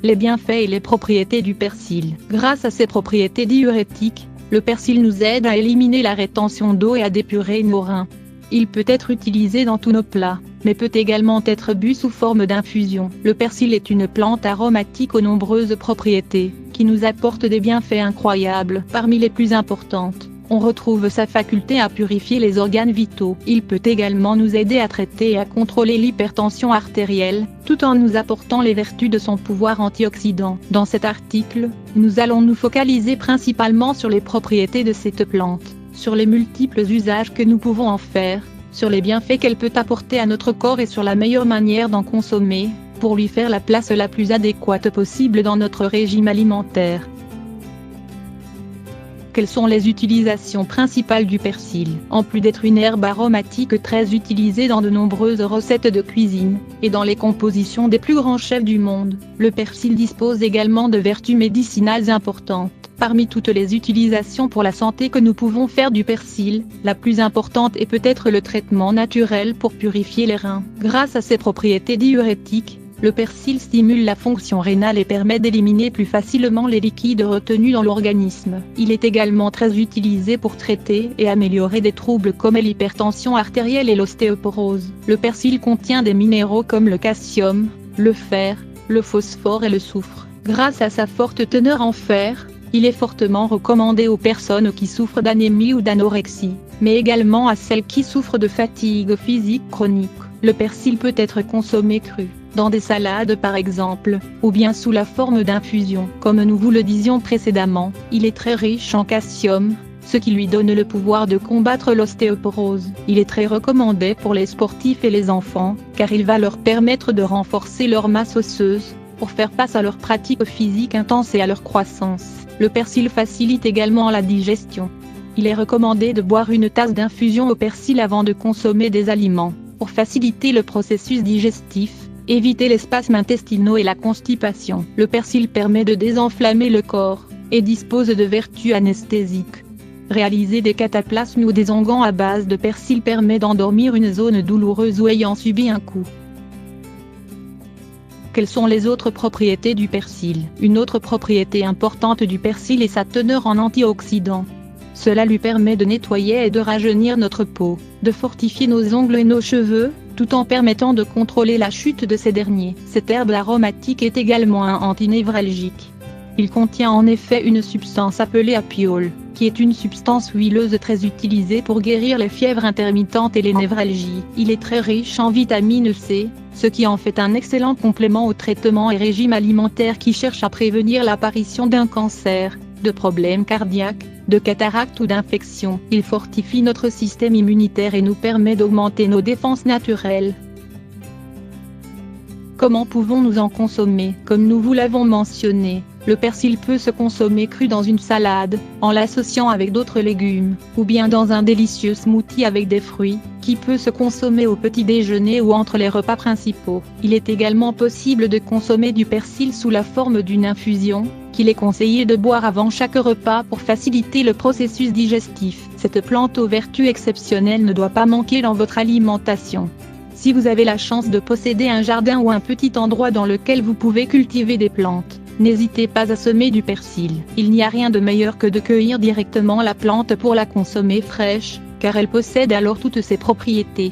Les bienfaits et les propriétés du persil. Grâce à ses propriétés diurétiques, le persil nous aide à éliminer la rétention d'eau et à dépurer nos reins. Il peut être utilisé dans tous nos plats, mais peut également être bu sous forme d'infusion. Le persil est une plante aromatique aux nombreuses propriétés, qui nous apporte des bienfaits incroyables. Parmi les plus importantes, on retrouve sa faculté à purifier les organes vitaux. Il peut également nous aider à traiter et à contrôler l'hypertension artérielle, tout en nous apportant les vertus de son pouvoir antioxydant. Dans cet article, nous allons nous focaliser principalement sur les propriétés de cette plante, sur les multiples usages que nous pouvons en faire, sur les bienfaits qu'elle peut apporter à notre corps et sur la meilleure manière d'en consommer, pour lui faire la place la plus adéquate possible dans notre régime alimentaire. Quelles sont les utilisations principales du persil? En plus d'être une herbe aromatique très utilisée dans de nombreuses recettes de cuisine, et dans les compositions des plus grands chefs du monde, le persil dispose également de vertus médicinales importantes. Parmi toutes les utilisations pour la santé que nous pouvons faire du persil, la plus importante est peut-être le traitement naturel pour purifier les reins. Grâce à ses propriétés diurétiques, le persil stimule la fonction rénale et permet d'éliminer plus facilement les liquides retenus dans l'organisme. Il est également très utilisé pour traiter et améliorer des troubles comme l'hypertension artérielle et l'ostéoporose. Le persil contient des minéraux comme le calcium, le fer, le phosphore et le soufre. Grâce à sa forte teneur en fer, il est fortement recommandé aux personnes qui souffrent d'anémie ou d'anorexie, mais également à celles qui souffrent de fatigue physique chronique. Le persil peut être consommé cru, dans des salades par exemple, ou bien sous la forme d'infusion. Comme nous vous le disions précédemment, il est très riche en calcium, ce qui lui donne le pouvoir de combattre l'ostéoporose. Il est très recommandé pour les sportifs et les enfants, car il va leur permettre de renforcer leur masse osseuse, pour faire face à leurs pratiques physiques intenses et à leur croissance. Le persil facilite également la digestion. Il est recommandé de boire une tasse d'infusion au persil avant de consommer des aliments, pour faciliter le processus digestif, éviter les spasmes intestinaux et la constipation. Le persil permet de désenflammer le corps, et dispose de vertus anesthésiques. Réaliser des cataplasmes ou des onguents à base de persil permet d'endormir une zone douloureuse ou ayant subi un coup. Quelles sont les autres propriétés du persil? Une autre propriété importante du persil est sa teneur en antioxydants. Cela lui permet de nettoyer et de rajeunir notre peau, de fortifier nos ongles et nos cheveux, tout en permettant de contrôler la chute de ces derniers. Cette herbe aromatique est également un antinévralgique. Il contient en effet une substance appelée apiole, qui est une substance huileuse très utilisée pour guérir les fièvres intermittentes et les névralgies. Il est très riche en vitamine C, ce qui en fait un excellent complément au traitement et régime alimentaire qui cherche à prévenir l'apparition d'un cancer, de problèmes cardiaques, de cataracte ou d'infection. Il fortifie notre système immunitaire et nous permet d'augmenter nos défenses naturelles. Comment pouvons-nous en consommer? Comme nous vous l'avons mentionné, le persil peut se consommer cru dans une salade, en l'associant avec d'autres légumes, ou bien dans un délicieux smoothie avec des fruits, qui peut se consommer au petit déjeuner ou entre les repas principaux. Il est également possible de consommer du persil sous la forme d'une infusion, qu'il est conseillé de boire avant chaque repas pour faciliter le processus digestif. Cette plante aux vertus exceptionnelles ne doit pas manquer dans votre alimentation. Si vous avez la chance de posséder un jardin ou un petit endroit dans lequel vous pouvez cultiver des plantes, n'hésitez pas à semer du persil. Il n'y a rien de meilleur que de cueillir directement la plante pour la consommer fraîche, car elle possède alors toutes ses propriétés.